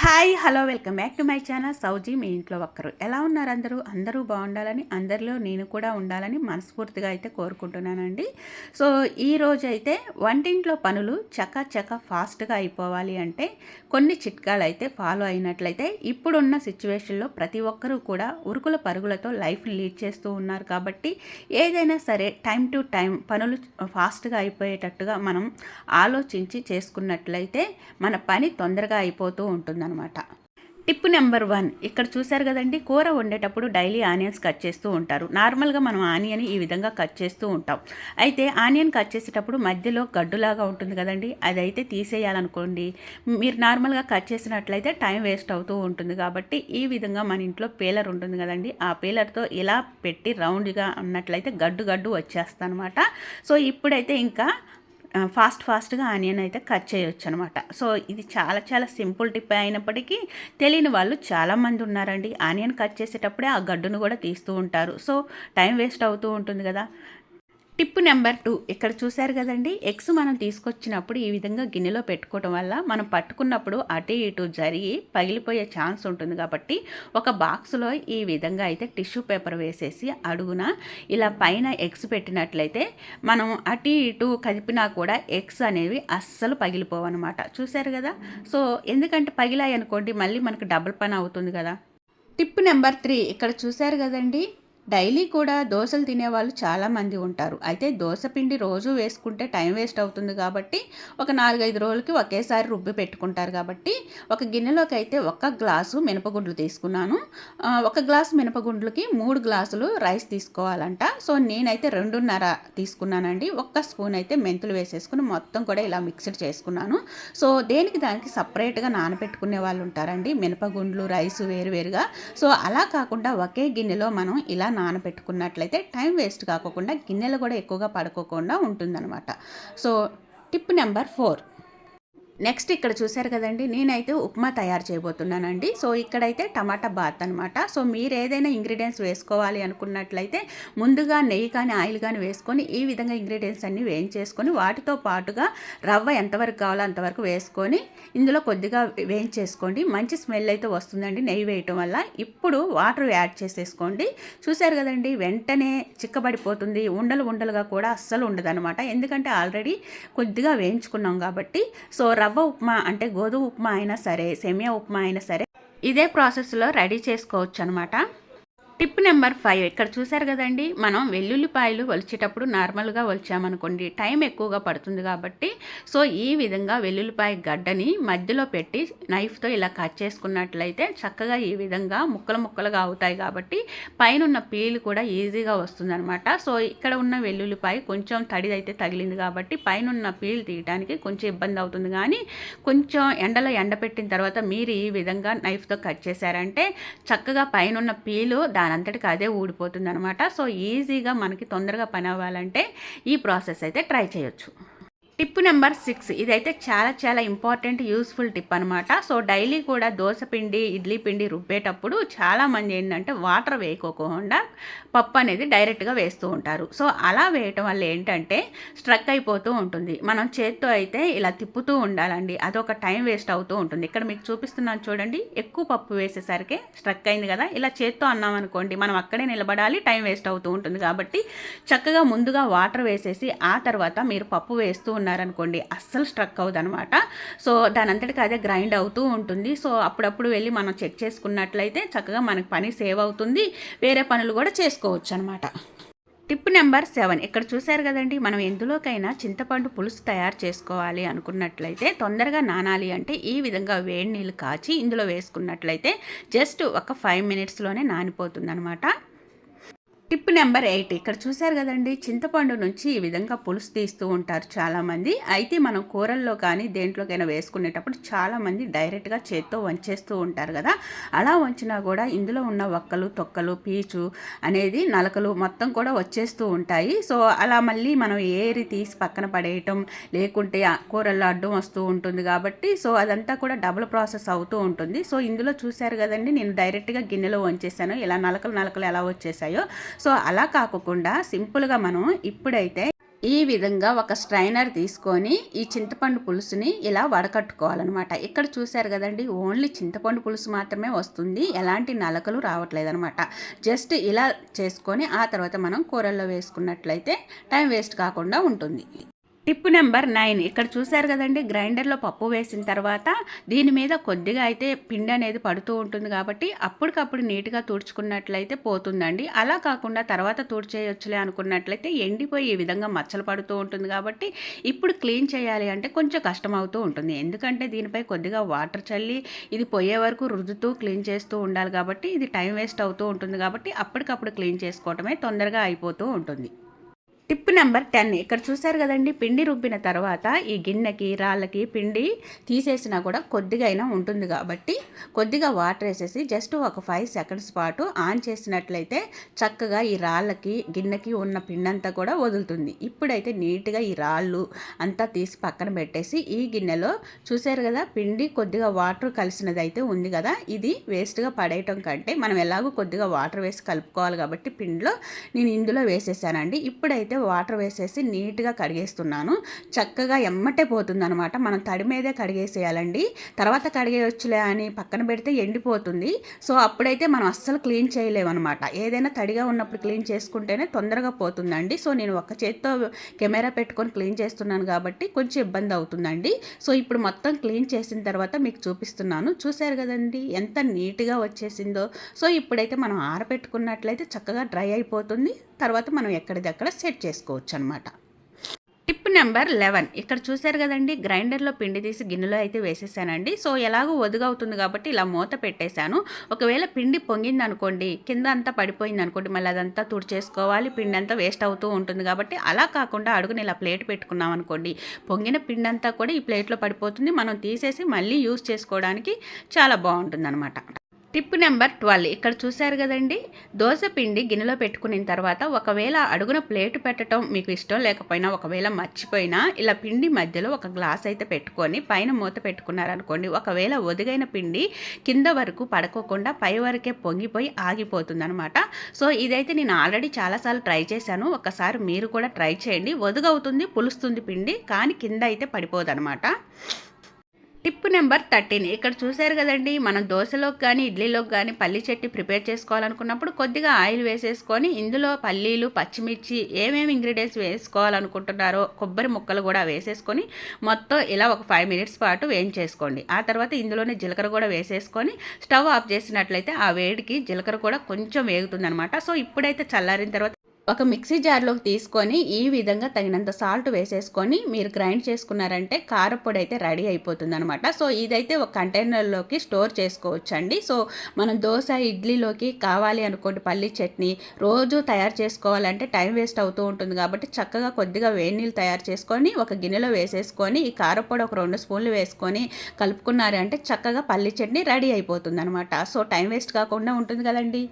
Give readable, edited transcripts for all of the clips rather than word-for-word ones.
Hi hello welcome back to my channel Souji మీ ఇంట్లో ఒక్కరు. ఎలా ఉన్నారు అందరూ బాగుండాలని, అందరిలో నేను కూడా ఉండాలని మనస్ఫూర్తిగా అయితే కోరుకుంటున్నానండి. సో ఈరోజు అయితే వంటింట్లో పనులు చక ఫాస్ట్గా అయిపోవాలి అంటే కొన్ని చిట్కాలు అయితే ఫాలో అయినట్లయితే ఇప్పుడున్న సిచ్యువేషన్లో ప్రతి ఒక్కరూ కూడా ఉరుకుల పరుగులతో లైఫ్ని లీడ్ చేస్తూ ఉన్నారు. కాబట్టి ఏదైనా సరే టైం టు టైం పనులు ఫాస్ట్గా అయిపోయేటట్టుగా మనం ఆలోచించి చేసుకున్నట్లయితే మన పని తొందరగా అయిపోతూ ఉంటుంది అనమాట. టిప్ నెంబర్ 1, ఇక్కడ చూశారు కదండి, కూర వండేటప్పుడు డైలీ ఆనియన్స్ కట్ చేస్తూ ఉంటారు. నార్మల్గా మనం ఆనియన్ ఈ విధంగా కట్ చేస్తూ ఉంటాం. అయితే ఆనియన్ కట్ చేసేటప్పుడు మధ్యలో గడ్డులాగా ఉంటుంది కదండి, అదైతే తీసేయాలనుకోండి. మీరు నార్మల్గా కట్ చేసినట్లయితే టైం వేస్ట్ అవుతూ ఉంటుంది. కాబట్టి ఈ విధంగా మన ఇంట్లో పీలర్ ఉంటుంది కదండి, ఆ పీలర్తో ఇలా పెట్టి రౌండ్గా ఉన్నట్లయితే గడ్డు వచ్చేస్తుంది అనమాట. సో ఇప్పుడైతే ఇంకా ఫాస్ట్గా ఆనియన్ అయితే కట్ చేయొచ్చు అనమాట. సో ఇది చాలా సింపుల్ టిప్ అయినప్పటికీ తెలియని వాళ్ళు చాలామంది ఉన్నారండి. ఆనియన్ కట్ చేసేటప్పుడే ఆ గడ్డును కూడా తీస్తూ ఉంటారు. సో టైం వేస్ట్ అవుతూ ఉంటుంది కదా. టిప్ నెంబర్ 2, ఇక్కడ చూశారు కదండి, ఎగ్స్ మనం తీసుకొచ్చినప్పుడు ఈ విధంగా గిన్నెలో పెట్టుకోవడం వల్ల మనం పట్టుకున్నప్పుడు అటు ఇటు జరిగి పగిలిపోయే ఛాన్స్ ఉంటుంది. కాబట్టి ఒక బాక్స్లో ఈ విధంగా అయితే టిష్యూ పేపర్ వేసేసి అడుగున ఇలా పైన ఎగ్స్ పెట్టినట్లయితే మనం అటు ఇటు కదిపినా కూడా ఎగ్స్ అనేవి అస్సలు పగిలిపోవన్నమాట. చూశారు కదా. సో ఎందుకంటే పగిలాయి అనుకోండి మళ్ళీ మనకు డబుల్ పని అవుతుంది కదా. టిప్ నెంబర్ 3, ఇక్కడ చూశారు కదండి, డైలీ కూడా దోశలు తినేవాళ్ళు చాలామంది ఉంటారు. అయితే దోశ పిండి రోజు వేసుకుంటే టైం వేస్ట్ అవుతుంది. కాబట్టి ఒక 4-5 రోజులకి ఒకేసారి రుబ్బి పెట్టుకుంటారు. కాబట్టి ఒక గిన్నెలోకి అయితే 1 గ్లాసు మినపగుండ్లు తీసుకున్నాను. 1 గ్లాసు మినపగుండ్లకి 3 గ్లాసులు రైస్ తీసుకోవాలంట. సో నేనైతే 2.5 తీసుకున్నానండి. 1 స్పూన్ అయితే మెంతులు వేసేసుకుని మొత్తం కూడా ఇలా మిక్స్డ్ చేసుకున్నాను. సో దానికి సపరేట్గా నానబెట్టుకునే వాళ్ళు ఉంటారండి, మినపగుండ్లు రైస్ వేరువేరుగా. సో అలా కాకుండా ఒకే గిన్నెలో మనం ఇలా నానబెట్టుకున్నట్లయితే టైం వేస్ట్ కాకుండా గిన్నెలు కూడా ఎక్కువగా పడుకోకుండా ఉంటుందన్నమాట. సో టిప్ నెంబర్ 4, నెక్స్ట్ ఇక్కడ చూశారు కదండి, నేనైతే ఉప్మా తయారు చేయబోతున్నానండి. సో ఇక్కడైతే టమాటా బాత్ అనమాట. సో మీరు ఏదైనా ఇంగ్రీడియంట్స్ వేసుకోవాలి అనుకున్నట్లయితే ముందుగా నెయ్యి కానీ ఆయిల్ కానీ వేసుకొని ఈ విధంగా ఇంగ్రీడియంట్స్ అన్నీ వేయించేసుకొని వాటితో పాటుగా రవ్వ ఎంతవరకు కావాలో అంతవరకు వేసుకొని ఇందులో కొద్దిగా వేయించేసుకోండి. మంచి స్మెల్ అయితే వస్తుందండి నెయ్యి వేయటం వల్ల. ఇప్పుడు వాటర్ యాడ్ చేసేసుకోండి. చూశారు కదండి, వెంటనే చిక్కబడిపోతుంది. ఉండలుగా కూడా అస్సలు ఉండదన్నమాట. ఎందుకంటే ఆల్రెడీ కొద్దిగా వేయించుకున్నాం కాబట్టి. సో రవ్వ ఉప్మా అంటే గోధుమ ఉప్మా అయినా సరే, సేమియా ఉప్మా అయినా సరే ఇదే ప్రాసెస్లో రెడీ చేసుకోవచ్చు అనమాట. టిప్ నెంబర్ 5, ఇక్కడ చూశారు కదండి, మనం వెల్లుల్లిపాయలు ఒలిచేటప్పుడు నార్మల్గా ఒలిచామనుకోండి టైం ఎక్కువగా పడుతుంది. కాబట్టి సో ఈ విధంగా వెల్లుల్లిపాయ గడ్డని మధ్యలో పెట్టి నైఫ్తో ఇలా కట్ చేసుకున్నట్లయితే చక్కగా ఈ విధంగా ముక్కలుగా అవుతాయి. కాబట్టి పైన ఉన్న పీల్ కూడా ఈజీగా వస్తుందన్నమాట. సో ఇక్కడ ఉన్న వెల్లుల్లిపాయ కొంచెం తడి అయితే తగిలింది కాబట్టి పైన ఉన్న పీల్ తీయడానికి కొంచెం ఇబ్బంది అవుతుంది. కానీ కొంచెం ఎండలో ఎండపెట్టిన తర్వాత మీరు ఈ విధంగా నైఫ్తో కట్ చేశారంటే చక్కగా పైన ఉన్న పీలు దానంతటికి అదే ఊడిపోతుంది అనమాట. సో ఈజీగా మనకి తొందరగా పని అవ్వాలంటే ఈ ప్రాసెస్ అయితే ట్రై చేయొచ్చు. టిప్ నెంబర్ 6, ఇదైతే చాలా ఇంపార్టెంట్ యూస్ఫుల్ టిప్ అనమాట. సో డైలీ కూడా దోశ పిండి ఇడ్లీ పిండి రుబ్బేటప్పుడు చాలామంది ఏంటంటే వాటర్ వేయకోకుండా పప్పు అనేది డైరెక్ట్గా వేస్తూ ఉంటారు. సో అలా వేయటం వల్ల ఏంటంటే స్ట్రక్ అయిపోతూ ఉంటుంది. మనం చేత్తో అయితే ఇలా తిప్పుతూ ఉండాలండి, అదొక టైం వేస్ట్ అవుతూ ఉంటుంది. ఇక్కడ మీకు చూపిస్తున్నాను చూడండి, ఎక్కువ పప్పు వేసేసరికి స్ట్రక్ అయింది కదా. ఇలా చేత్తో అన్నాం అనుకోండి మనం అక్కడే నిలబడాలి, టైం వేస్ట్ అవుతూ ఉంటుంది. కాబట్టి చక్కగా ముందుగా వాటర్ వేసేసి ఆ తర్వాత మీరు పప్పు వేస్తూ ఉన్నారనుకోండి అస్సలు స్ట్రక్ అవుదనమాట. సో దాని అంతటికి అదే గ్రైండ్ అవుతూ ఉంటుంది. సో అప్పుడప్పుడు వెళ్ళి మనం చెక్ చేసుకున్నట్లయితే చక్కగా మనకి పని సేవ్ అవుతుంది, వేరే పనులు కూడా చేసుకోవచ్చు అనమాట. టిప్ నెంబర్ 7, ఇక్కడ చూశారు కదండి, మనం ఎందులోకైనా చింతపండు పులుసు తయారు చేసుకోవాలి అనుకున్నట్లయితే తొందరగా నానాలి అంటే ఈ విధంగా వేడి నీళ్ళు కాచి ఇందులో వేసుకున్నట్లయితే జస్ట్ ఒక 5 మినిట్స్లోనే నానిపోతుంది అనమాట. టిప్ నెంబర్ 8, ఇక్కడ చూశారు కదండి, చింతపండు నుంచి ఈ విధంగా పులుసు తీస్తూ ఉంటారు చాలామంది. అయితే మనం కూరల్లో కానీ దేంట్లోకైనా వేసుకునేటప్పుడు చాలామంది డైరెక్ట్గా చేత్తో వంచేస్తూ ఉంటారు కదా. అలా వంచినా కూడా ఇందులో ఉన్న వక్కలు తొక్కలు పీచు అనేది నలకలు మొత్తం కూడా వచ్చేస్తూ ఉంటాయి. సో అలా మళ్ళీ మనం ఏరి తీసి పక్కన పడేయటం లేకుంటే కూరల్లో అడ్డం వస్తూ ఉంటుంది. కాబట్టి సో అదంతా కూడా డబుల్ ప్రాసెస్ అవుతూ ఉంటుంది. సో ఇందులో చూశారు కదండి, నేను డైరెక్ట్గా గిన్నెలో వంచేసాను, ఇలా నలకలు ఎలా వచ్చేసాయో. సో అలా కాకుండా సింపుల్గా మనం ఇప్పుడైతే ఈ విధంగా ఒక స్ట్రైనర్ తీసుకొని ఈ చింతపండు పులుసుని ఇలా వడకట్టుకోవాలన్నమాట. ఇక్కడ చూశారు కదండి, ఓన్లీ చింతపండు పులుసు మాత్రమే వస్తుంది, ఎలాంటి నలకలు రావట్లేదనమాట. జస్ట్ ఇలా చేసుకొని ఆ తర్వాత మనం కూరల్లో వేసుకున్నట్లయితే టైం వేస్ట్ కాకుండా ఉంటుంది. టిప్ నెంబర్ 9 ఇక్కడ చూశారు కదండి, గ్రైండర్లో పప్పు వేసిన తర్వాత దీని మీద కొద్దిగా అయితే పిండి అనేది పడుతూ ఉంటుంది కాబట్టి అప్పటికప్పుడు నీట్గా తుడుచుకున్నట్లయితే పోతుందండి. అలా కాకుండా తర్వాత తుడిచేయొచ్చులే అనుకున్నట్లయితే ఎండిపోయి ఈ విధంగా మచ్చలు పడుతూ ఉంటుంది కాబట్టి ఇప్పుడు క్లీన్ చేయాలి అంటే కొంచెం కష్టం అవుతూ ఉంటుంది. ఎందుకంటే దీనిపై కొద్దిగా వాటర్ చల్లి ఇది పోయే వరకు రుద్దుతూ క్లీన్ చేస్తూ ఉండాలి కాబట్టి ఇది టైం వేస్ట్ అవుతూ ఉంటుంది కాబట్టి అప్పటికప్పుడు క్లీన్ చేసుకోవటమే తొందరగా అయిపోతూ ఉంటుంది. టిప్ నెంబర్ 10 ఇక్కడ చూశారు కదండి, పిండి రుబ్బిన తర్వాత ఈ గిన్నెకి రాళ్ళకి పిండి తీసేసినా కూడా కొద్దిగా అయినా ఉంటుంది కాబట్టి కొద్దిగా వాటర్ వేసేసి జస్ట్ ఒక 5 సెకండ్స్ పాటు ఆన్ చేసినట్లయితే చక్కగా ఈ రాళ్ళకి గిన్నెకి ఉన్న పిండి అంతా కూడా వదులుతుంది. ఇప్పుడైతే నీట్గా ఈ రాళ్ళు అంతా తీసి పక్కన పెట్టేసి ఈ గిన్నెలో చూశారు కదా, పిండి కొద్దిగా వాటర్ కలిసినది అయితే ఉంది కదా, ఇది వేస్ట్గా పడేయటం కంటే మనం ఎలాగో కొద్దిగా వాటర్ వేసి కలుపుకోవాలి కాబట్టి పిండిలో నేను ఇందులో వేసేసానండి. ఇప్పుడైతే వాటర్ వేసేసి నీట్గా కడిగేస్తున్నాను. చక్కగా ఎమ్మటే పోతుందనమాట. మనం తడి మీదే కడిగేసేయాలండి. తర్వాత కడిగేయొచ్చులే అని పక్కన పెడితే ఎండిపోతుంది. సో అప్పుడైతే మనం అస్సలు క్లీన్ చేయలేమన్నమాట. ఏదైనా తడిగా ఉన్నప్పుడు క్లీన్ చేసుకుంటేనే తొందరగా పోతుందండి. సో నేను ఒక చేత్తో కెమెరా పెట్టుకొని క్లీన్ చేస్తున్నాను కాబట్టి కొంచెం ఇబ్బంది అవుతుందండి. సో ఇప్పుడు మొత్తం క్లీన్ చేసిన తర్వాత మీకు చూపిస్తున్నాను. చూశారు కదండి ఎంత నీట్గా వచ్చేసిందో. సో ఇప్పుడైతే మనం ఆరబెట్టుకున్నట్లయితే చక్కగా డ్రై అయిపోతుంది. తర్వాత మనం ఎక్కడిదక్కడ సెట్ చేసుకోవచ్చు అనమాట. టిప్ నెంబర్ 11 ఇక్కడ చూశారు కదండి, గ్రైండర్లో పిండి తీసి గిన్నెలో అయితే వేసేసానండి. సో ఎలాగో ఒదుగవుతుంది కాబట్టి ఇలా మూత పెట్టేశాను. ఒకవేళ పిండి పొంగింది అనుకోండి, కింద అంతా పడిపోయింది అనుకోండి, మళ్ళీ అదంతా తుడిచేసుకోవాలి, పిండి అంతా వేస్ట్ అవుతూ ఉంటుంది కాబట్టి అలా కాకుండా అడుగుని ఇలా ప్లేట్ పెట్టుకున్నాం అనుకోండి, పొంగిన పిండి అంతా కూడా ఈ ప్లేట్లో పడిపోతుంది. మనం తీసేసి మళ్ళీ యూజ్ చేసుకోవడానికి చాలా బాగుంటుంది అనమాట. టిప్ నెంబర్ 12 ఇక్కడ చూశారు కదండి, దోశ పిండి గిన్నెలో పెట్టుకున్న తర్వాత ఒకవేళ అడుగున ప్లేటు పెట్టడం మీకు ఇష్టం లేకపోయినా, ఒకవేళ మర్చిపోయినా ఇలా పిండి మధ్యలో ఒక గ్లాస్ అయితే పెట్టుకొని పైన మూత పెట్టుకున్నారనుకోండి, ఒకవేళ ఒదిగైన పిండి కింద వరకు పడుకోకుండా పై వరకే పొంగిపోయి ఆగిపోతుంది అనమాట. సో ఇదైతే నేను ఆల్రెడీ చాలాసార్లు ట్రై చేశాను. ఒకసారి మీరు కూడా ట్రై చేయండి. ఒదుగవుతుంది, పులుస్తుంది పిండి, కానీ కింద అయితే పడిపోదనమాట. టిప్ నెంబర్ 13 ఇక్కడ చూశారు కదండి, మనం దోశలోకి కానీ ఇడ్లీలోకి కానీ పల్లీ చట్నీ ప్రిపేర్ చేసుకోవాలనుకున్నప్పుడు కొద్దిగా ఆయిల్ వేసేసుకొని ఇందులో పల్లీలు, పచ్చిమిర్చి ఏమేమి ఇంగ్రీడియంట్స్ వేసుకోవాలనుకుంటున్నారో కొబ్బరి ముక్కలు కూడా వేసేసుకొని మొత్తం ఇలా ఒక 5 మినిట్స్ పాటు వేయించేసుకోండి. ఆ తర్వాత ఇందులోనే జీలకర్ర కూడా వేసేసుకొని స్టవ్ ఆఫ్ చేసినట్లయితే ఆ వేడికి జీలకర్ర కూడా కొంచెం వేగుతుంది అనమాట. సో ఇప్పుడైతే చల్లారిన తర్వాత ఒక మిక్సీ జార్లోకి తీసుకొని ఈ విధంగా తగినంత సాల్ట్ వేసేసుకొని మీరు గ్రైండ్ చేసుకున్నారంటే కారపొడి అయితే రెడీ అయిపోతుంది అనమాట. సో ఇదైతే ఒక కంటైనర్లోకి స్టోర్ చేసుకోవచ్చండి. సో మనం దోశ, ఇడ్లీలోకి కావాలి అనుకోండి పల్లీ చట్నీ రోజు తయారు చేసుకోవాలంటే టైం వేస్ట్ అవుతూ ఉంటుంది కాబట్టి చక్కగా కొద్దిగా వేడి నీళ్ళు తయారు చేసుకొని ఒక గిన్నెలో వేసేసుకొని ఈ కారపొడి ఒక 2 స్పూన్లు వేసుకొని కలుపుకున్నారంటే చక్కగా పల్లీ చట్నీ రెడీ అయిపోతుంది అనమాట. సో టైం వేస్ట్ కాకుండా ఉంటుంది కదండి.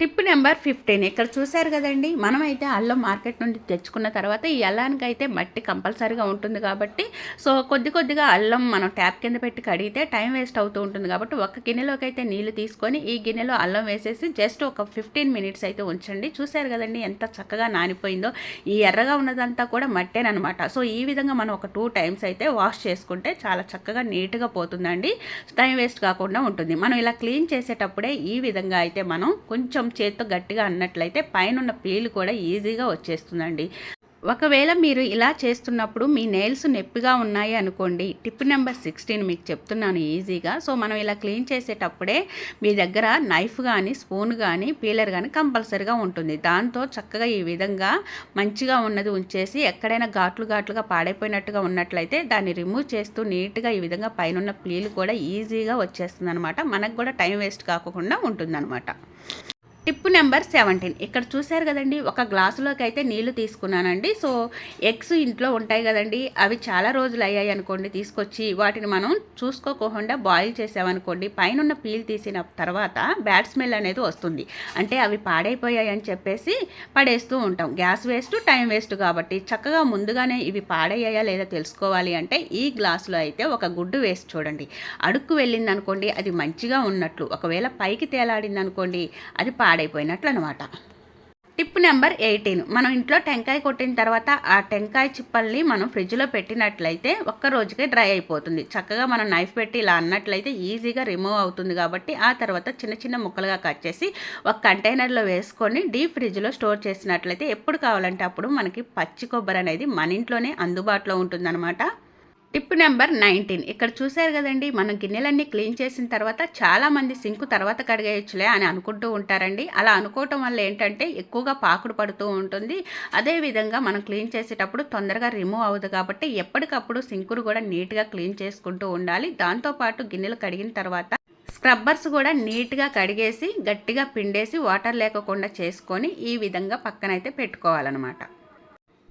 టిప్ నెంబర్ 15 ఇక్కడ చూశారు కదండి, మనమైతే అల్లం మార్కెట్ నుండి తెచ్చుకున్న తర్వాత ఈ అల్లానికి అయితే మట్టి కంపల్సరీగా ఉంటుంది కాబట్టి సో కొద్దిగా అల్లం మనం ట్యాప్ కింద పెట్టి కడిగితే టైం వేస్ట్ అవుతూ ఉంటుంది కాబట్టి ఒక గిన్నెలోకి అయితే నీళ్లు తీసుకొని ఈ గిన్నెలో అల్లం వేసేసి జస్ట్ ఒక 15 మినిట్స్ అయితే ఉంచండి. చూశారు కదండి ఎంత చక్కగా నానిపోయిందో. ఈ ఎర్రగా ఉన్నదంతా కూడా మట్టేనమాట. సో ఈ విధంగా మనం ఒక 2 టైమ్స్ అయితే వాష్ చేసుకుంటే చాలా చక్కగా నీట్గా పోతుందండి. టైం వేస్ట్ కాకుండా ఉంటుంది. మనం ఇలా క్లీన్ చేసేటప్పుడే ఈ విధంగా అయితే మనం కొంచెం చేత్తో గట్టిగా అన్నట్లయితే పైన పీలు కూడా ఈజీగా వచ్చేస్తుందండి. ఒకవేళ మీరు ఇలా చేస్తున్నప్పుడు మీ నెయిల్స్ నొప్పిగా ఉన్నాయి అనుకోండి, టిప్ నెంబర్ 16 మీకు చెప్తున్నాను ఈజీగా. సో మనం ఇలా క్లీన్ చేసేటప్పుడే మీ దగ్గర నైఫ్ కానీ, స్పూన్ కానీ, పీలర్ కానీ కంపల్సరీగా ఉంటుంది. దాంతో చక్కగా ఈ విధంగా మంచిగా ఉన్నది ఉంచేసి ఎక్కడైనా ఘాట్లుగా పాడైపోయినట్టుగా ఉన్నట్లయితే దాన్ని రిమూవ్ చేస్తూ నీట్గా ఈ విధంగా పైన పీలు కూడా ఈజీగా వచ్చేస్తుంది అనమాట. మనకు కూడా టైం వేస్ట్ కాకుండా ఉంటుందన్నమాట. టిప్ నెంబర్ 17 ఇక్కడ చూశారు కదండి, ఒక గ్లాసులోకి అయితే నీళ్లు తీసుకున్నానండి. సో ఎగ్స్ ఇంట్లో ఉంటాయి కదండి, అవి చాలా రోజులు అయ్యాయి అనుకోండి, తీసుకొచ్చి వాటిని మనం చూసుకోకుండా బాయిల్ చేసామనుకోండి, పైన పీల్ తీసిన తర్వాత బ్యాడ్ స్మెల్ అనేది వస్తుంది. అంటే అవి పాడైపోయాయి అని చెప్పేసి పడేస్తూ ఉంటాం. గ్యాస్ వేస్ట్, టైం వేస్ట్ కాబట్టి చక్కగా ముందుగానే ఇవి పాడయ్యాయా లేదా తెలుసుకోవాలి అంటే ఈ గ్లాసులో అయితే ఒక గుడ్డు వేసి చూడండి. అడుక్కు వెళ్ళింది అనుకోండి అది మంచిగా ఉన్నట్లు, ఒకవేళ పైకి తేలాడింది అనుకోండి అది పాడైపోయినట్లు అనమాట. టిప్ నెంబర్ 18, మనం ఇంట్లో టెంకాయ కొట్టిన తర్వాత ఆ టెంకాయ చిప్పల్ని మనం ఫ్రిడ్జ్లో పెట్టినట్లయితే ఒక్క రోజుకే డ్రై అయిపోతుంది. చక్కగా మనం నైఫ్ పెట్టి ఇలా అన్నట్లయితే ఈజీగా రిమూవ్ అవుతుంది. కాబట్టి ఆ తర్వాత చిన్న చిన్న ముక్కలుగా కట్ చేసి ఒక కంటైనర్లో వేసుకొని డీప్ ఫ్రిడ్జ్లో స్టోర్ చేసినట్లయితే ఎప్పుడు కావాలంటే అప్పుడు మనకి పచ్చి కొబ్బరి అనేది మన ఇంట్లోనే అందుబాటులో ఉంటుందన్నమాట. టిప్ నెంబర్ 19, ఇక్కడ చూశారు కదండి, మనం గిన్నెలన్నీ క్లీన్ చేసిన తర్వాత చాలామంది సింకు తర్వాత కడిగేయచ్చులే అని అనుకుంటూ ఉంటారండి. అలా అనుకోవటం వల్ల ఏంటంటే ఎక్కువగా పాకుడు పడుతూ ఉంటుంది. అదేవిధంగా మనం క్లీన్ చేసేటప్పుడు తొందరగా రిమూవ్ అవ్వదు. కాబట్టి ఎప్పటికప్పుడు సింకును కూడా నీట్గా క్లీన్ చేసుకుంటూ ఉండాలి. దాంతోపాటు గిన్నెలు కడిగిన తర్వాత స్క్రబ్బర్స్ కూడా నీట్గా కడిగేసి గట్టిగా పిండేసి వాటర్ లేకుండా చేసుకొని ఈ విధంగా పక్కనైతే పెట్టుకోవాలన్నమాట.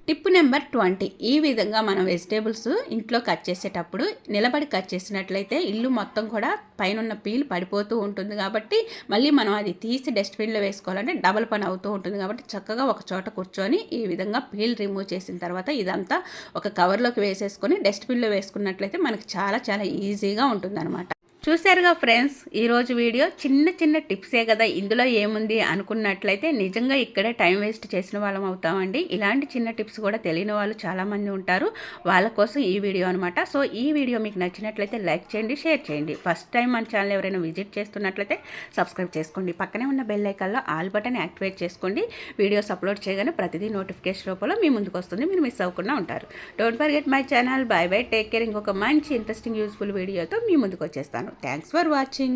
టిప్ నెంబర్ 20, ఈ విధంగా మనం వెజిటేబుల్స్ ఇంట్లో కట్ చేసేటప్పుడు నిలబడి కట్ చేసినట్లయితే ఇల్లు మొత్తం కూడా పైన పీల్ పడిపోతూ ఉంటుంది. కాబట్టి మళ్ళీ మనం అది తీసి డస్ట్బిన్లో వేసుకోవాలంటే డబల్ పని అవుతూ ఉంటుంది. కాబట్టి చక్కగా ఒక చోట కూర్చొని ఈ విధంగా పీల్ రిమూవ్ చేసిన తర్వాత ఇదంతా ఒక కవర్లోకి వేసేసుకొని డస్ట్బిన్లో వేసుకున్నట్లయితే మనకి చాలా చాలా ఈజీగా ఉంటుందన్నమాట. చూశారుగా ఫ్రెండ్స్, ఈరోజు వీడియో చిన్న చిన్న టిప్సే కదా, ఇందులో ఏముంది అనుకున్నట్లయితే నిజంగా ఇక్కడే టైం వేస్ట్ చేసిన వాళ్ళం అవుతామండి. ఇలాంటి చిన్న టిప్స్ కూడా తెలియని వాళ్ళు చాలామంది ఉంటారు. వాళ్ళ కోసం ఈ వీడియో అనమాట. సో ఈ వీడియో మీకు నచ్చినట్లయితే లైక్ చేయండి, షేర్ చేయండి. ఫస్ట్ టైం మన ఛానల్ ఎవరైనా విజిట్ చేస్తున్నట్లయితే సబ్స్క్రైబ్ చేసుకోండి. పక్కనే ఉన్న బెల్ ఐకాన్లో ఆల్ బటన్ యాక్టివేట్ చేసుకోండి. వీడియోస్ అప్లోడ్ చేయగానే ప్రతిదీ నోటిఫికేషన్ రూపంలో మీ ముందుకు వస్తుంది. మీరు మిస్ అవ్వకుండా ఉంటారు. Don't forget my channel. By by, take care. ఇంకొక మంచి ఇంట్రెస్టింగ్ యూస్ఫుల్ వీడియోతో మీ ముందుకు వచ్చేస్తాను. Thanks for watching.